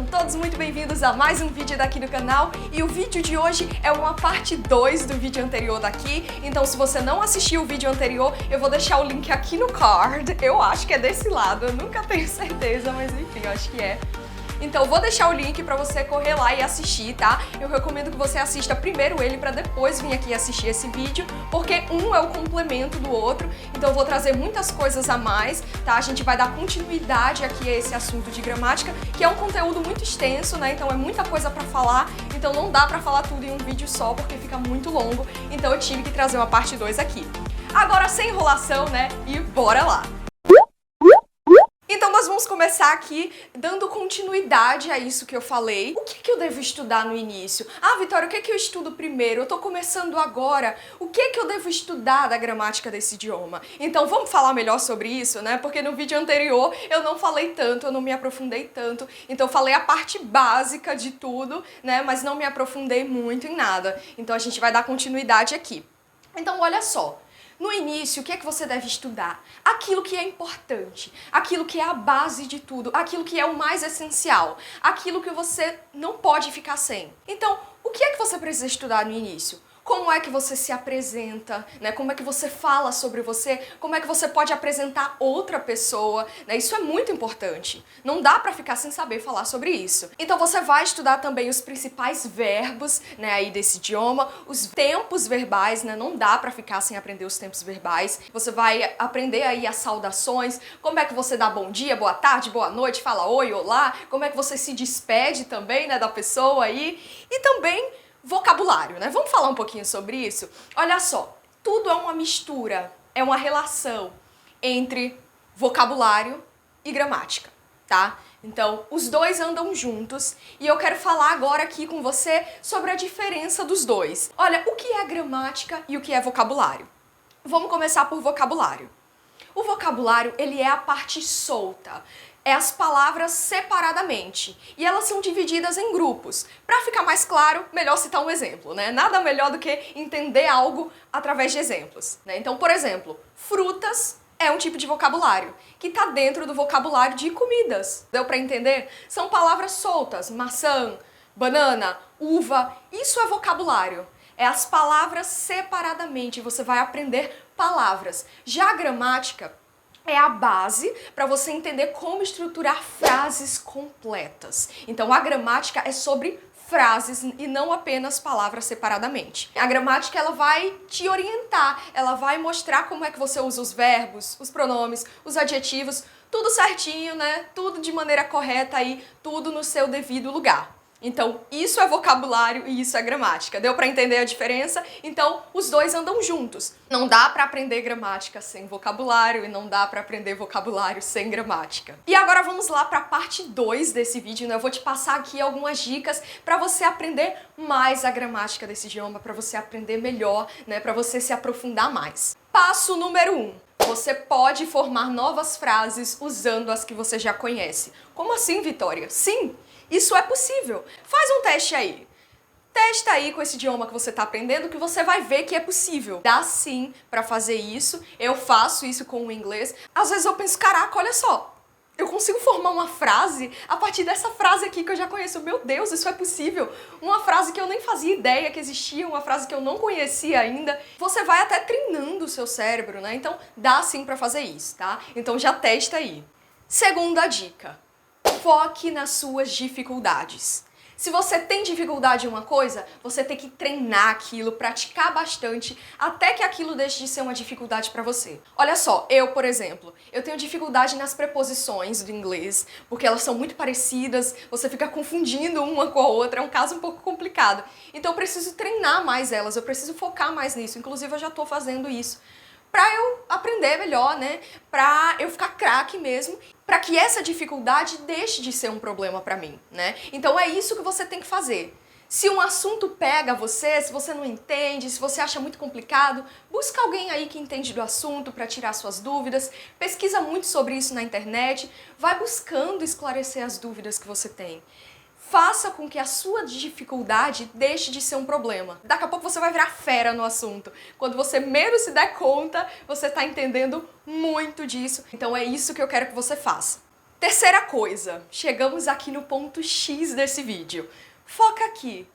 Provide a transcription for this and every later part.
todos muito bem-vindos a mais um vídeo daqui do canal. E o vídeo de hoje é uma parte 2 do vídeo anterior daqui. Então se você não assistiu o vídeo anterior, eu vou deixar o link aqui no card. Eu acho que é desse lado, eu nunca tenho certeza, mas enfim, eu acho que é. Então vou deixar o link pra você correr lá e assistir, tá? Eu recomendo que você assista primeiro ele pra depois vir aqui assistir esse vídeo, porque um é o complemento do outro, então eu vou trazer muitas coisas a mais, tá? A gente vai dar continuidade aqui a esse assunto de gramática, que é um conteúdo muito extenso, né? Então é muita coisa pra falar, então não dá pra falar tudo em um vídeo só, porque fica muito longo, então eu tive que trazer uma parte 2 aqui. Agora, sem enrolação, né? E bora lá! Então nós vamos começar aqui dando continuidade a isso que eu falei. O que eu devo estudar no início? Ah, Vitória, o que eu estudo primeiro? Eu tô começando agora. O que eu devo estudar da gramática desse idioma? Então vamos falar melhor sobre isso, né? Porque no vídeo anterior eu não falei tanto, eu não me aprofundei tanto. Então eu falei a parte básica de tudo, né? Mas não me aprofundei muito em nada. Então a gente vai dar continuidade aqui. Então olha só. No início, o que é que você deve estudar? Aquilo que é importante, aquilo que é a base de tudo, aquilo que é o mais essencial, aquilo que você não pode ficar sem. Então, o que é que você precisa estudar no início? Como é que você se apresenta, né? Como é que você fala sobre você, como é que você pode apresentar outra pessoa, né? Isso é muito importante. Não dá pra ficar sem saber falar sobre isso. Então você vai estudar também os principais verbos, né, aí desse idioma, os tempos verbais, né? Não dá pra ficar sem aprender os tempos verbais. Você vai aprender aí as saudações, como é que você dá bom dia, boa tarde, boa noite, fala oi, olá, como é que você se despede também, né, da pessoa aí. E também vocabulário, né? Vamos falar um pouquinho sobre isso? Olha só, tudo é uma mistura, é uma relação entre vocabulário e gramática, tá? Então, os dois andam juntos e eu quero falar agora aqui com você sobre a diferença dos dois. Olha, o que é gramática e o que é vocabulário? Vamos começar por vocabulário. O vocabulário, ele é a parte solta. É as palavras separadamente. E elas são divididas em grupos. Para ficar mais claro, melhor citar um exemplo, né? Nada melhor do que entender algo através de exemplos, né? Então, por exemplo, frutas é um tipo de vocabulário que está dentro do vocabulário de comidas. Deu para entender? São palavras soltas. Maçã, banana, uva. Isso é vocabulário. É as palavras separadamente. Você vai aprender palavras. Já a gramática é a base para você entender como estruturar frases completas. Então a gramática é sobre frases e não apenas palavras separadamente. A gramática, ela vai te orientar, ela vai mostrar como é que você usa os verbos, os pronomes, os adjetivos, tudo certinho, né? Tudo de maneira correta aí, tudo no seu devido lugar. Então, isso é vocabulário e isso é gramática. Deu pra entender a diferença? Então, os dois andam juntos. Não dá pra aprender gramática sem vocabulário e não dá pra aprender vocabulário sem gramática. E agora vamos lá pra parte 2 desse vídeo, né? Eu vou te passar aqui algumas dicas pra você aprender mais a gramática desse idioma, pra você aprender melhor, né? Pra você se aprofundar mais. Passo número 1. Você pode formar novas frases usando as que você já conhece. Como assim, Vitória? Sim! Isso é possível. Faz um teste aí. Testa aí com esse idioma que você está aprendendo que você vai ver que é possível. Dá sim para fazer isso. Eu faço isso com o inglês. Às vezes eu penso, caraca, olha só. Eu consigo formar uma frase a partir dessa frase aqui que eu já conheço. Meu Deus, isso é possível. Uma frase que eu nem fazia ideia que existia, uma frase que eu não conhecia ainda. Você vai até treinando o seu cérebro, né? Então dá sim para fazer isso, tá? Então já testa aí. Segunda dica. Foque nas suas dificuldades. Se você tem dificuldade em uma coisa, você tem que treinar aquilo, praticar bastante, até que aquilo deixe de ser uma dificuldade para você. Olha só, eu, por exemplo, eu tenho dificuldade nas preposições do inglês, porque elas são muito parecidas, você fica confundindo uma com a outra, é um caso um pouco complicado. Então eu preciso treinar mais elas, eu preciso focar mais nisso, inclusive eu já estou fazendo isso. Pra eu aprender melhor, né? Pra eu ficar craque mesmo, pra que essa dificuldade deixe de ser um problema pra mim, né? Então é isso que você tem que fazer. Se um assunto pega você, se você não entende, se você acha muito complicado, busca alguém aí que entende do assunto pra tirar suas dúvidas, pesquisa muito sobre isso na internet, vai buscando esclarecer as dúvidas que você tem. Faça com que a sua dificuldade deixe de ser um problema. Daqui a pouco você vai virar fera no assunto. Quando você menos se der conta, você está entendendo muito disso. Então é isso que eu quero que você faça. Terceira coisa, chegamos aqui no ponto X desse vídeo. Foca aqui.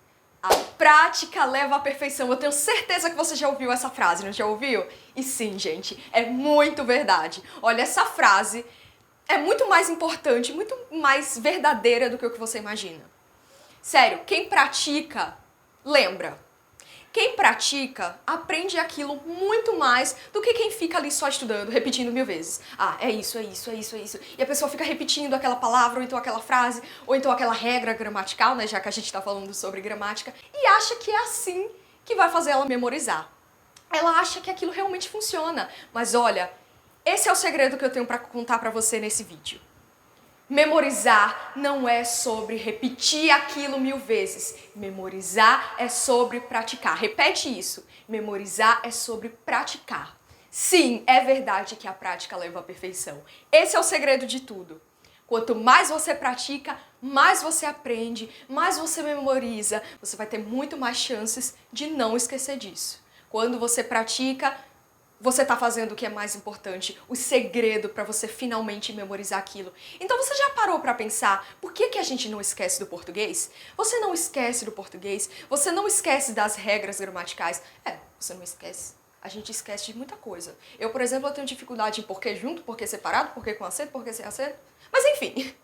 A prática leva à perfeição. Eu tenho certeza que você já ouviu essa frase, não já ouviu? E sim, gente, é muito verdade. Olha, essa frase é muito mais importante, muito mais verdadeira do que o que você imagina. Sério, quem pratica, lembra. Quem pratica, aprende aquilo muito mais do que quem fica ali só estudando, repetindo 1000 vezes. Ah, é isso, é isso, é isso, é isso. E a pessoa fica repetindo aquela palavra, ou então aquela frase, ou então aquela regra gramatical, né, já que a gente tá falando sobre gramática, e acha que é assim que vai fazer ela memorizar. Ela acha que aquilo realmente funciona. Mas olha, esse é o segredo que eu tenho pra contar pra você nesse vídeo. Memorizar não é sobre repetir aquilo 1000 vezes. Memorizar é sobre praticar. Repete isso. Memorizar é sobre praticar. Sim, é verdade que a prática leva à perfeição. Esse é o segredo de tudo. Quanto mais você pratica, mais você aprende, mais você memoriza. Você vai ter muito mais chances de não esquecer disso. Quando você pratica, você está fazendo o que é mais importante, o segredo para você finalmente memorizar aquilo. Então você já parou para pensar por que a gente não esquece do português? Você não esquece do português, você não esquece das regras gramaticais. Você não esquece. A gente esquece de muita coisa. Eu, por exemplo, eu tenho dificuldade em porquê junto, porquê separado, porquê com acento, porquê sem acento. Mas enfim.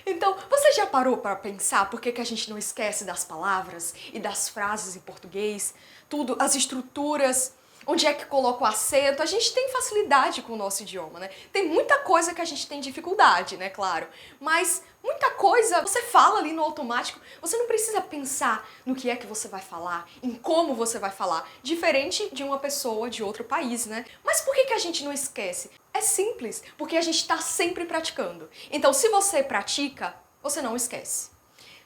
Então, você já parou para pensar por que a gente não esquece das palavras e das frases em português? Tudo, as estruturas. Onde é que coloca o acento? A gente tem facilidade com o nosso idioma, né? Tem muita coisa que a gente tem dificuldade, né? Claro. Mas muita coisa você fala ali no automático. Você não precisa pensar no que é que você vai falar, em como você vai falar. Diferente de uma pessoa de outro país, né? Mas por que a gente não esquece? É simples, porque a gente está sempre praticando. Então, se você pratica, você não esquece.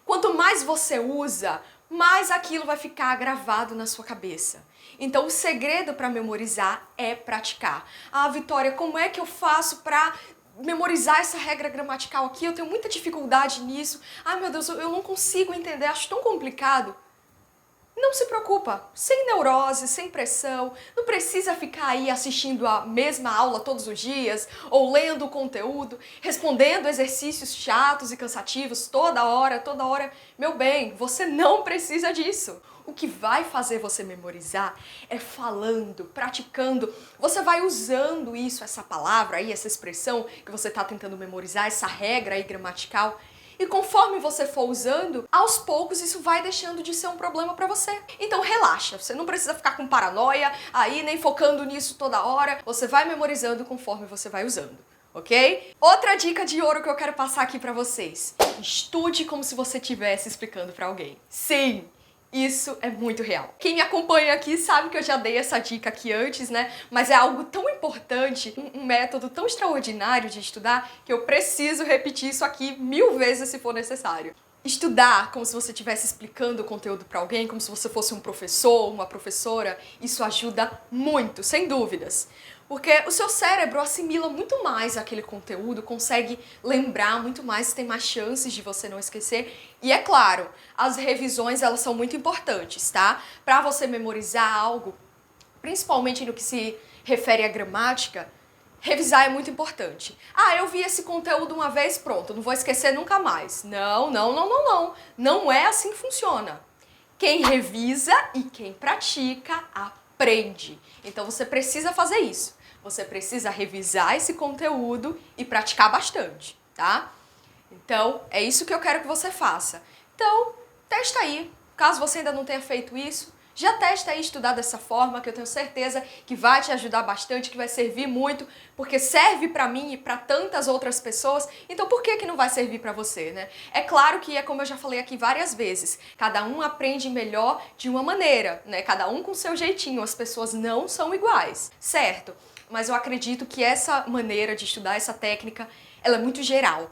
Quanto mais você usa, mais aquilo vai ficar gravado na sua cabeça. Então, o segredo para memorizar é praticar. Ah, Vitória, como é que eu faço para memorizar essa regra gramatical aqui? Eu tenho muita dificuldade nisso. Ai, meu Deus, eu não consigo entender, acho tão complicado. Não se preocupa, sem neurose, sem pressão, não precisa ficar aí assistindo a mesma aula todos os dias, ou lendo o conteúdo, respondendo exercícios chatos e cansativos toda hora. Meu bem, você não precisa disso. O que vai fazer você memorizar é falando, praticando. Você vai usando isso, essa palavra aí, essa expressão que você está tentando memorizar, essa regra aí gramatical. E conforme você for usando, aos poucos isso vai deixando de ser um problema pra você. Então relaxa, você não precisa ficar com paranoia aí, nem focando nisso toda hora. Você vai memorizando conforme você vai usando, ok? Outra dica de ouro que eu quero passar aqui pra vocês. Estude como se você estivesse explicando pra alguém. Sim! Isso é muito real. Quem me acompanha aqui sabe que eu já dei essa dica aqui antes, né? Mas é algo tão importante, um método tão extraordinário de estudar, que eu preciso repetir isso aqui 1000 vezes se for necessário. Estudar como se você estivesse explicando o conteúdo para alguém, como se você fosse um professor, uma professora, isso ajuda muito, sem dúvidas. Porque o seu cérebro assimila muito mais aquele conteúdo, consegue lembrar muito mais, tem mais chances de você não esquecer. E é claro, as revisões elas são muito importantes, tá? Para você memorizar algo, principalmente no que se refere à gramática, revisar é muito importante. Ah, eu vi esse conteúdo uma vez, pronto, não vou esquecer nunca mais. Não. Não é assim que funciona. Quem revisa e quem pratica, aprende. Então você precisa fazer isso. Você precisa revisar esse conteúdo e praticar bastante, tá? Então, é isso que eu quero que você faça. Então, testa aí. Caso você ainda não tenha feito isso, já testa aí estudar dessa forma, que eu tenho certeza que vai te ajudar bastante, que vai servir muito, porque serve pra mim e pra tantas outras pessoas, então por que não vai servir pra você, né? É claro que é como eu já falei aqui várias vezes, cada um aprende melhor de uma maneira, né? Cada um com seu jeitinho, as pessoas não são iguais, certo? Mas eu acredito que essa maneira de estudar, essa técnica, ela é muito geral.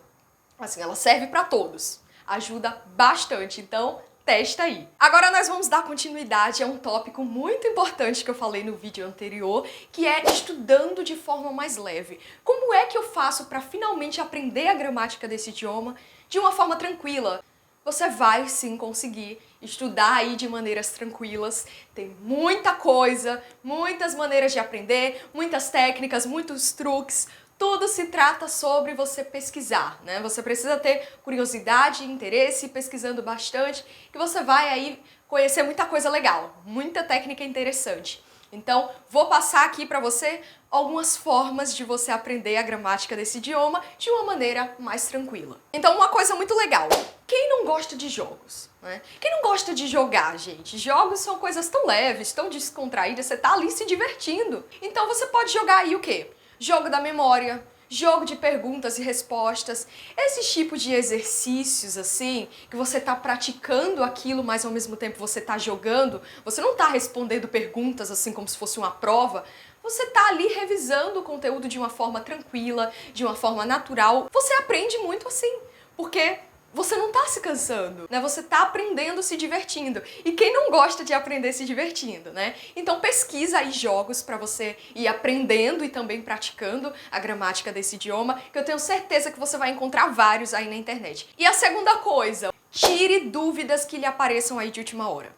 Assim, ela serve pra todos. Ajuda bastante, então testa aí. Agora nós vamos dar continuidade a um tópico muito importante que eu falei no vídeo anterior, que é estudando de forma mais leve. Como é que eu faço para finalmente aprender a gramática desse idioma de uma forma tranquila? Você vai sim conseguir estudar aí de maneiras tranquilas. Tem muita coisa, muitas maneiras de aprender, muitas técnicas, muitos truques. tudo se trata sobre você pesquisar, né? Você precisa ter curiosidade e interesse, pesquisando bastante, que você vai aí conhecer muita coisa legal, muita técnica interessante. Então, vou passar aqui para você algumas formas de você aprender a gramática desse idioma de uma maneira mais tranquila. Então, uma coisa muito legal. Quem não gosta de jogos, né? Quem não gosta de jogar, gente? Jogos são coisas tão leves, tão descontraídas, você tá ali se divertindo. Então, você pode jogar aí o quê? Jogo da memória, jogo de perguntas e respostas, esse tipo de exercícios assim, que você tá praticando aquilo, mas ao mesmo tempo você tá jogando, você não tá respondendo perguntas assim como se fosse uma prova, você tá ali revisando o conteúdo de uma forma tranquila, de uma forma natural. Você aprende muito assim, porque você não tá se cansando, né? Você tá aprendendo se divertindo. E quem não gosta de aprender se divertindo, né? Então pesquisa aí jogos pra você ir aprendendo e também praticando a gramática desse idioma, que eu tenho certeza que você vai encontrar vários aí na internet. E a segunda coisa, tire dúvidas que lhe apareçam aí de última hora.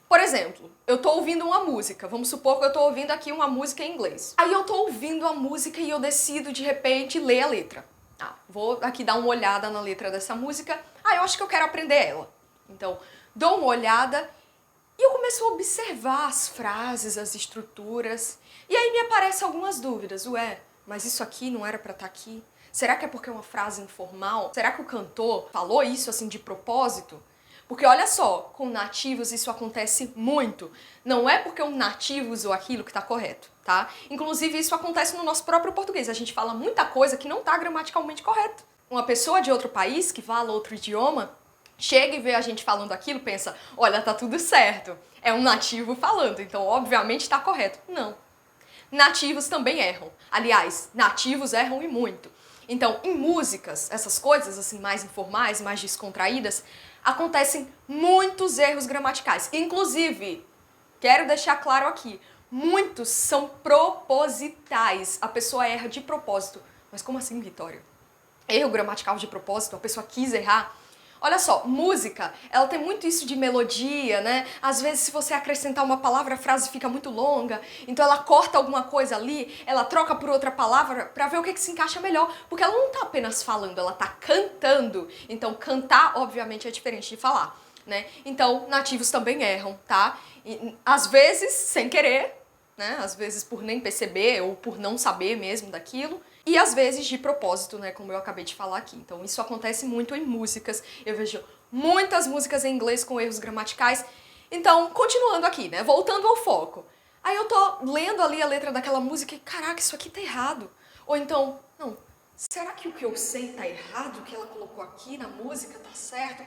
Por exemplo, eu tô ouvindo uma música, vamos supor que eu tô ouvindo aqui uma música em inglês. Aí eu tô ouvindo a música e eu decido de repente ler a letra. Vou aqui dar uma olhada na letra dessa música. Eu acho que eu quero aprender ela. Então, dou uma olhada e eu começo a observar as frases, as estruturas. E aí me aparecem algumas dúvidas. Ué, mas isso aqui não era pra estar aqui? Será que é porque é uma frase informal? Será que o cantor falou isso assim de propósito? Porque olha só, com nativos isso acontece muito. Não é porque um nativo usou aquilo que está correto, tá? Inclusive isso acontece no nosso próprio português. A gente fala muita coisa que não está gramaticalmente correto. Uma pessoa de outro país que fala outro idioma, chega e vê a gente falando aquilo, pensa, olha, tá tudo certo. É um nativo falando, então obviamente está correto. Não. Nativos também erram. Aliás, nativos erram e muito. Então, em músicas, essas coisas assim mais informais, mais descontraídas, acontecem muitos erros gramaticais. Inclusive, quero deixar claro aqui, muitos são propositais. A pessoa erra de propósito. Mas como assim, Vitória? Erro gramatical de propósito? A pessoa quis errar? Olha só, música, ela tem muito isso de melodia, né? Às vezes, se você acrescentar uma palavra, a frase fica muito longa, então ela corta alguma coisa ali, ela troca por outra palavra pra ver o que se encaixa melhor, porque ela não tá apenas falando, ela tá cantando. Então, cantar, obviamente, é diferente de falar, né? Então, nativos também erram, tá? E, às vezes, sem querer, né? Às vezes por nem perceber ou por não saber mesmo daquilo. E às vezes de propósito, né, como eu acabei de falar aqui. Então isso acontece muito em músicas. Eu vejo muitas músicas em inglês com erros gramaticais. Então, continuando aqui, né, voltando ao foco. Aí eu tô lendo ali a letra daquela música e, caraca, isso aqui tá errado. Ou então, não, será que o que eu sei tá errado? O que ela colocou aqui na música tá certo?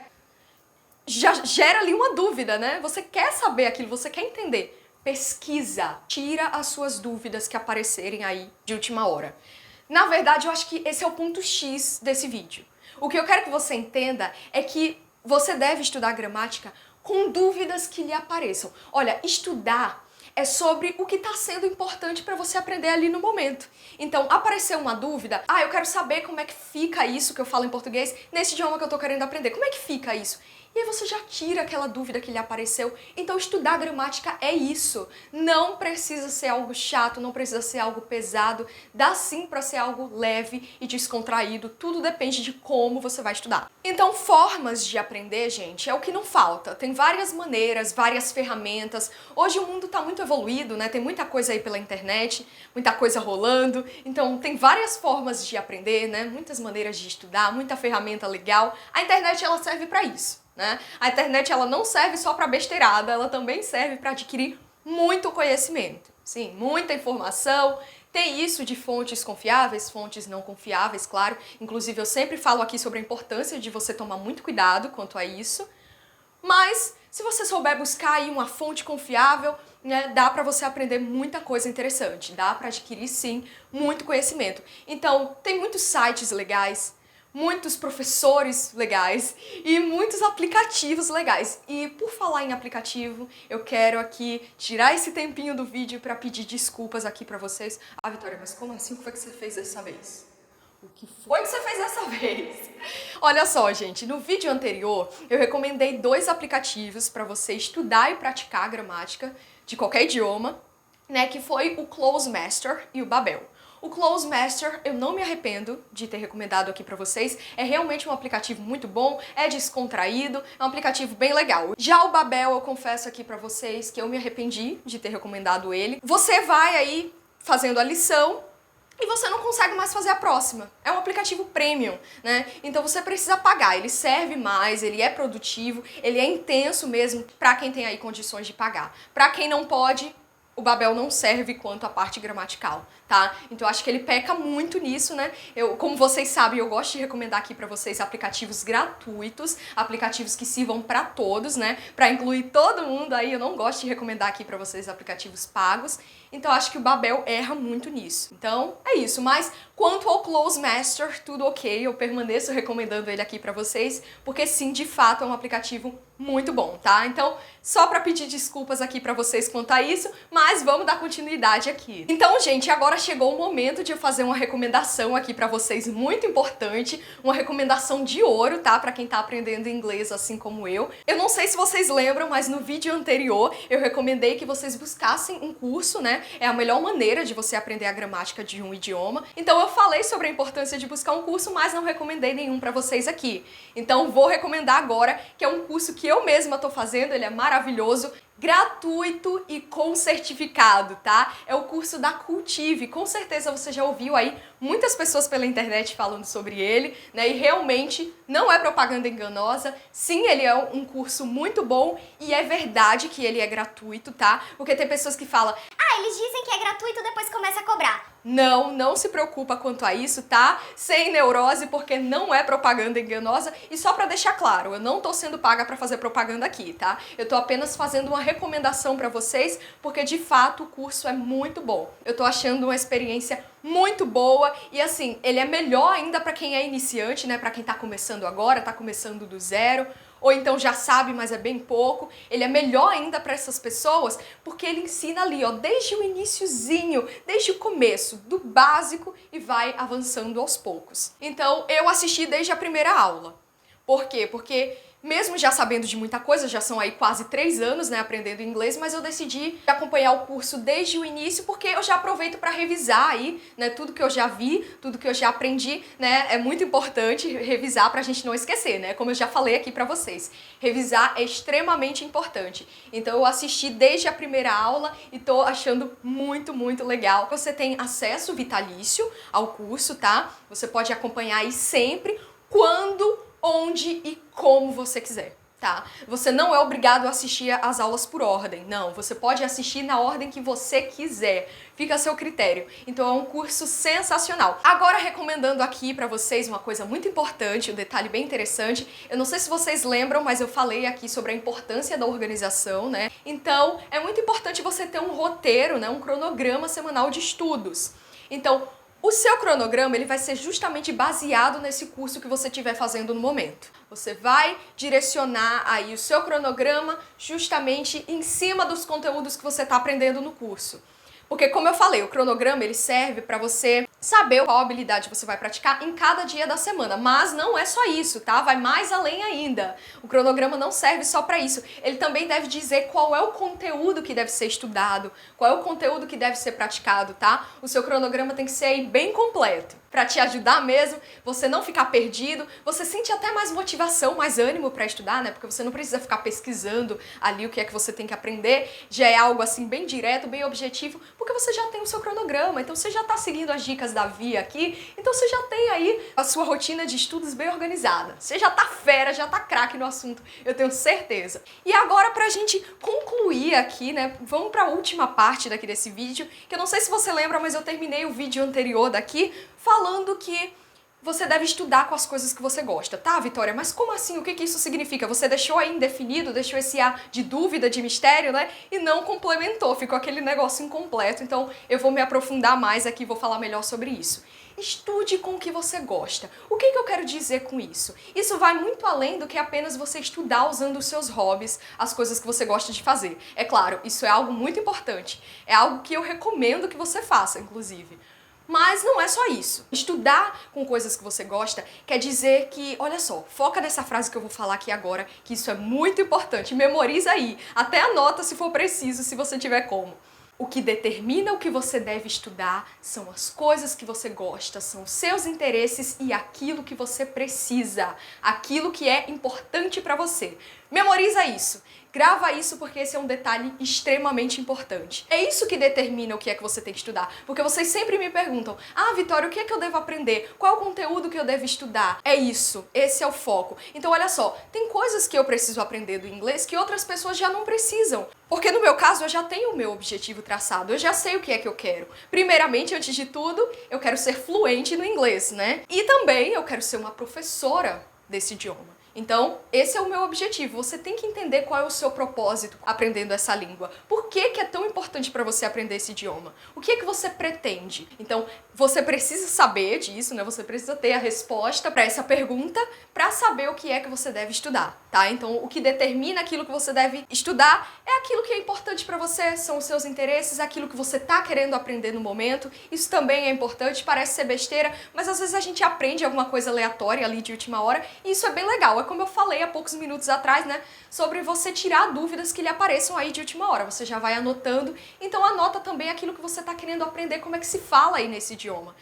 Já gera ali uma dúvida, né? Você quer saber aquilo, você quer entender. Pesquisa, tira as suas dúvidas que aparecerem aí de última hora. Na verdade, eu acho que esse é o ponto X desse vídeo. O que eu quero que você entenda é que você deve estudar gramática com dúvidas que lhe apareçam. Olha, estudar é sobre o que está sendo importante para você aprender ali no momento. Então, apareceu uma dúvida, eu quero saber como é que fica isso que eu falo em português nesse idioma que eu tô querendo aprender. Como é que fica isso? E aí você já tira aquela dúvida que lhe apareceu. Então estudar gramática é isso. Não precisa ser algo chato, não precisa ser algo pesado. Dá sim para ser algo leve e descontraído. Tudo depende de como você vai estudar. Então formas de aprender, gente, é o que não falta. Tem várias maneiras, várias ferramentas. Hoje o mundo tá muito evoluído, né? Tem muita coisa aí pela internet, muita coisa rolando. Então tem várias formas de aprender, né? Muitas maneiras de estudar, muita ferramenta legal. A internet ela serve para isso. Né? A internet ela não serve só para besteirada, ela também serve para adquirir muito conhecimento. Sim, muita informação. Tem isso de fontes confiáveis, fontes não confiáveis, claro. Inclusive eu sempre falo aqui sobre a importância de você tomar muito cuidado quanto a isso. Mas se você souber buscar aí uma fonte confiável, né, dá para você aprender muita coisa interessante. Dá para adquirir sim muito conhecimento. Então tem muitos sites legais, muitos professores legais e muitos aplicativos legais. E por falar em aplicativo, eu quero aqui tirar esse tempinho do vídeo para pedir desculpas aqui para vocês. Vitória, mas como assim? O que foi que você fez dessa vez? O que foi que você fez dessa vez? Olha só, gente, no vídeo anterior eu recomendei 2 aplicativos para você estudar e praticar a gramática de qualquer idioma, né, que foi o Close Master e o Babel. O Close Master, eu não me arrependo de ter recomendado aqui pra vocês. É realmente um aplicativo muito bom, é descontraído, é um aplicativo bem legal. Já o Babel, eu confesso aqui pra vocês que eu me arrependi de ter recomendado ele. Você vai aí fazendo a lição e você não consegue mais fazer a próxima. É um aplicativo premium, né? Então você precisa pagar. Ele serve mais, ele é produtivo, ele é intenso mesmo pra quem tem aí condições de pagar. Pra quem não pode, o Babel não serve quanto a parte gramatical, tá? Então eu acho que ele peca muito nisso, né? Como vocês sabem, eu gosto de recomendar aqui pra vocês aplicativos gratuitos, aplicativos que sirvam pra todos, né? Pra incluir todo mundo aí, eu não gosto de recomendar aqui pra vocês aplicativos pagos. Então eu acho que o Babel erra muito nisso. Então é isso, mas quanto ao Close Master, tudo ok, eu permaneço recomendando ele aqui pra vocês, porque sim, de fato é um aplicativo muito bom, tá? Então, só pra pedir desculpas aqui pra vocês quanto a isso, mas vamos dar continuidade aqui. Então, gente, agora chegou o momento de eu fazer uma recomendação aqui pra vocês muito importante, uma recomendação de ouro, tá? Pra quem tá aprendendo inglês assim como eu. Eu não sei se vocês lembram, mas no vídeo anterior eu recomendei que vocês buscassem um curso, né? É a melhor maneira de você aprender a gramática de um idioma. Então eu falei sobre a importância de buscar um curso, mas não recomendei nenhum pra vocês aqui. Então vou recomendar agora, que é um curso que eu mesma tô fazendo, ele é maravilhoso, gratuito e com certificado, tá? É o curso da Cultive. Com certeza você já ouviu aí muitas pessoas pela internet falando sobre ele, né? E realmente não é propaganda enganosa. Sim, ele é um curso muito bom e é verdade que ele é gratuito, tá? Porque tem pessoas que falam: ah, eles dizem que é gratuito, depois começa a cobrar. Não se preocupa quanto a isso, tá? Sem neurose, porque não é propaganda enganosa. E só pra deixar claro, eu não tô sendo paga pra fazer propaganda aqui, tá? Eu tô apenas fazendo uma recomendação pra vocês, porque de fato o curso é muito bom. Eu tô achando uma experiência muito boa e assim, ele é melhor ainda pra quem é iniciante, né? Pra quem tá começando agora, tá começando do zero, ou então já sabe, mas é bem pouco. Ele é melhor ainda para essas pessoas porque ele ensina ali, ó, desde o iniciozinho, desde o começo, do básico e vai avançando aos poucos. Então, eu assisti desde a primeira aula. Por quê? Porque mesmo já sabendo de muita coisa, já são aí quase 3 anos, né, aprendendo inglês, mas eu decidi acompanhar o curso desde o início porque eu já aproveito para revisar aí, né, tudo que eu já vi, tudo que eu já aprendi, né, é muito importante revisar pra gente não esquecer, né, como eu já falei aqui pra vocês. Revisar é extremamente importante. Então eu assisti desde a primeira aula e tô achando muito legal. Você tem acesso vitalício ao curso, tá? Você pode acompanhar aí sempre, quando, onde e como você quiser, tá? Você não é obrigado a assistir as aulas por ordem, não. Você pode assistir na ordem que você quiser. Fica a seu critério. Então é um curso sensacional. Agora recomendando aqui pra vocês uma coisa muito importante, um detalhe bem interessante. Eu não sei se vocês lembram, mas eu falei aqui sobre a importância da organização, né? Então é muito importante você ter um roteiro, né? Um cronograma semanal de estudos. Então, o seu cronograma ele vai ser justamente baseado nesse curso que você estiver fazendo no momento. Você vai direcionar aí o seu cronograma justamente em cima dos conteúdos que você está aprendendo no curso. Porque, como eu falei, o cronograma ele serve para você saber qual habilidade você vai praticar em cada dia da semana. Mas não é só isso, tá? Vai mais além ainda. O cronograma não serve só para isso. Ele também deve dizer qual é o conteúdo que deve ser estudado, qual é o conteúdo que deve ser praticado, tá? O seu cronograma tem que ser aí bem completo, para te ajudar mesmo, você não ficar perdido, você sente até mais motivação, mais ânimo para estudar, né? Porque você não precisa ficar pesquisando ali o que é que você tem que aprender, já é algo assim bem direto, bem objetivo, porque você já tem o seu cronograma, então você já tá seguindo as dicas da Via aqui, então você já tem aí a sua rotina de estudos bem organizada. Você já tá fera, já tá craque no assunto, eu tenho certeza. E agora pra gente concluir aqui, né, vamos pra última parte daqui desse vídeo, que eu não sei se você lembra, mas eu terminei o vídeo anterior daqui falando que você deve estudar com as coisas que você gosta, tá, Vitória? Mas como assim? O que que isso significa? Você deixou aí indefinido, deixou esse ar de dúvida, de mistério, né? E não complementou, ficou aquele negócio incompleto. Então eu vou me aprofundar mais aqui, vou falar melhor sobre isso. Estude com o que você gosta. O que que eu quero dizer com isso? Isso vai muito além do que apenas você estudar usando os seus hobbies, as coisas que você gosta de fazer. É claro, isso é algo muito importante. É algo que eu recomendo que você faça, inclusive. Mas não é só isso. Estudar com coisas que você gosta quer dizer que, olha só, foca nessa frase que eu vou falar aqui agora, que isso é muito importante. Memoriza aí, até anota se for preciso, se você tiver como. O que determina o que você deve estudar são as coisas que você gosta, são os seus interesses e aquilo que você precisa, aquilo que é importante para você. Memoriza isso. Grava isso porque esse é um detalhe extremamente importante. É isso que determina o que é que você tem que estudar. Porque vocês sempre me perguntam, Vitória, o que é que eu devo aprender? Qual é o conteúdo que eu devo estudar? É isso, esse é o foco. Então olha só, tem coisas que eu preciso aprender do inglês que outras pessoas já não precisam. Porque no meu caso eu já tenho o meu objetivo traçado, eu já sei o que é que eu quero. Primeiramente, antes de tudo, eu quero ser fluente no inglês, né? E também eu quero ser uma professora desse idioma. Então, esse é o meu objetivo. Você tem que entender qual é o seu propósito aprendendo essa língua. Por que é tão importante para você aprender esse idioma? O que é que você pretende? Então, você precisa saber disso, né? Você precisa ter a resposta para essa pergunta para saber o que é que você deve estudar, tá? Então, o que determina aquilo que você deve estudar é aquilo que é importante para você, são os seus interesses, aquilo que você tá querendo aprender no momento. Isso também é importante, parece ser besteira, mas às vezes a gente aprende alguma coisa aleatória ali de última hora e isso é bem legal. É como eu falei há poucos minutos atrás, né, sobre você tirar dúvidas que lhe apareçam aí de última hora. Você já vai anotando, então anota também aquilo que você está querendo aprender, como é que se fala aí nesse idioma.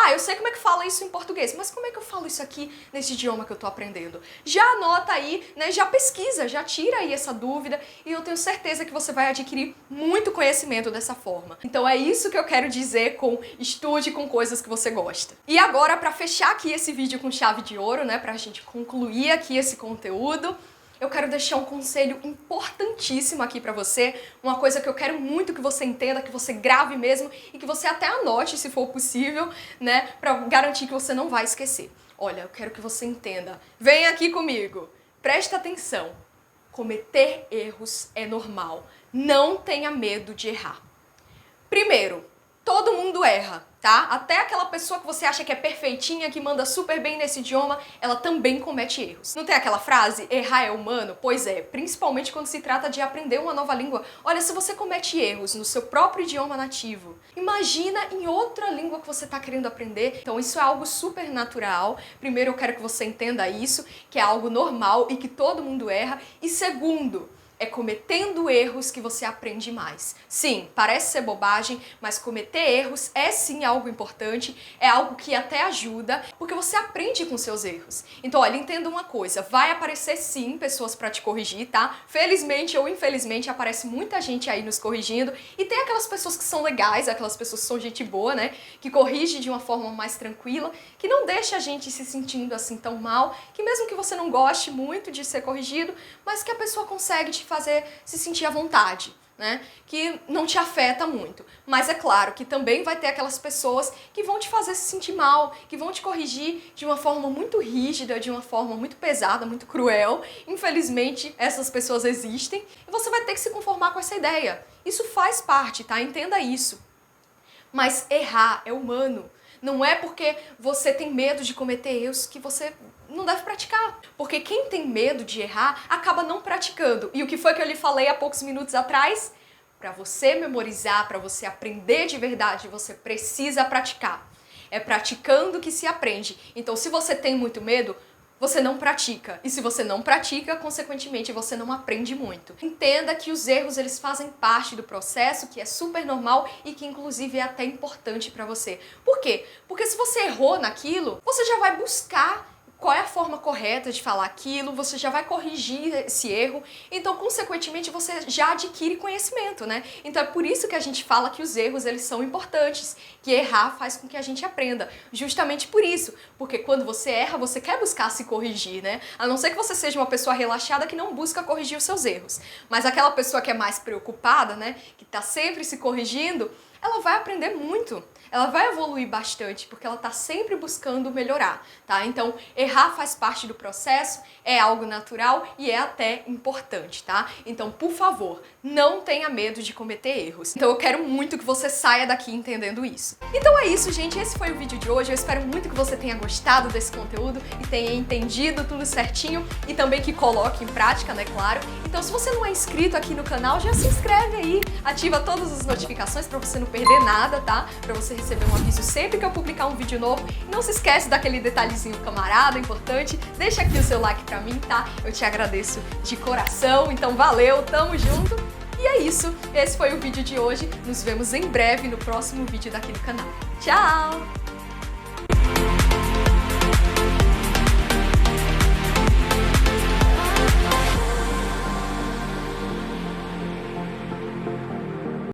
Eu sei como é que fala isso em português, mas como é que eu falo isso aqui nesse idioma que eu tô aprendendo? Já anota aí, né, já pesquisa, já tira aí essa dúvida e eu tenho certeza que você vai adquirir muito conhecimento dessa forma. Então é isso que eu quero dizer com estude com coisas que você gosta. E agora, para fechar aqui esse vídeo com chave de ouro, né, pra gente concluir aqui esse conteúdo, eu quero deixar um conselho importantíssimo aqui pra você, uma coisa que eu quero muito que você entenda, que você grave mesmo e que você até anote se for possível, né, pra garantir que você não vai esquecer. Olha, eu quero que você entenda. Vem aqui comigo. Presta atenção. Cometer erros é normal. Não tenha medo de errar. Primeiro, todo mundo erra, tá? Até aquela pessoa que você acha que é perfeitinha, que manda super bem nesse idioma, ela também comete erros. Não tem aquela frase, errar é humano? Pois é, principalmente quando se trata de aprender uma nova língua. Olha, se você comete erros no seu próprio idioma nativo, imagina em outra língua que você tá querendo aprender. Então isso é algo super natural. Primeiro eu quero que você entenda isso, que é algo normal e que todo mundo erra. E segundo, é cometendo erros que você aprende mais. Sim, parece ser bobagem, mas cometer erros é sim algo importante, é algo que até ajuda, porque você aprende com seus erros. Então, olha, entenda uma coisa, vai aparecer sim pessoas para te corrigir, tá? Felizmente ou infelizmente aparece muita gente aí nos corrigindo, e tem aquelas pessoas que são legais, aquelas pessoas que são gente boa, né? Que corrige de uma forma mais tranquila, que não deixa a gente se sentindo assim tão mal, que mesmo que você não goste muito de ser corrigido, mas que a pessoa consegue te fazer se sentir à vontade, né? Que não te afeta muito. Mas é claro que também vai ter aquelas pessoas que vão te fazer se sentir mal, que vão te corrigir de uma forma muito rígida, de uma forma muito pesada, muito cruel. Infelizmente, essas pessoas existem e você vai ter que se conformar com essa ideia. Isso faz parte, tá? Entenda isso. Mas errar é humano. Não é porque você tem medo de cometer erros que você não deve praticar. Porque quem tem medo de errar acaba não praticando. E o que foi que eu lhe falei há poucos minutos atrás? Para você memorizar, para você aprender de verdade, você precisa praticar. É praticando que se aprende. Então, se você tem muito medo, você não pratica. E se você não pratica, consequentemente, você não aprende muito. Entenda que os erros, eles fazem parte do processo, que é super normal e que, inclusive, é até importante para você. Por quê? Porque se você errou naquilo, você já vai buscar qual é a forma correta de falar aquilo, você já vai corrigir esse erro, então, consequentemente, você já adquire conhecimento, né? Então, é por isso que a gente fala que os erros, eles são importantes, que errar faz com que a gente aprenda. Justamente por isso, porque quando você erra, você quer buscar se corrigir, né? A não ser que você seja uma pessoa relaxada que não busca corrigir os seus erros. Mas aquela pessoa que é mais preocupada, né, que tá sempre se corrigindo, ela vai aprender muito, ela vai evoluir bastante, porque ela tá sempre buscando melhorar, tá? Então, errar faz parte do processo, é algo natural e é até importante, tá? Então, por favor, não tenha medo de cometer erros. Então, eu quero muito que você saia daqui entendendo isso. Então é isso, gente, esse foi o vídeo de hoje, eu espero muito que você tenha gostado desse conteúdo e tenha entendido tudo certinho e também que coloque em prática, né, claro. Então, se você não é inscrito aqui no canal, já se inscreve aí, ativa todas as notificações pra você não perder nada, tá? Pra você receber um aviso sempre que eu publicar um vídeo novo. E não se esquece daquele detalhezinho camarada, importante. Deixa aqui o seu like pra mim, tá? Eu te agradeço de coração. Então valeu, tamo junto. E é isso, esse foi o vídeo de hoje. Nos vemos em breve no próximo vídeo daqui no canal. Tchau!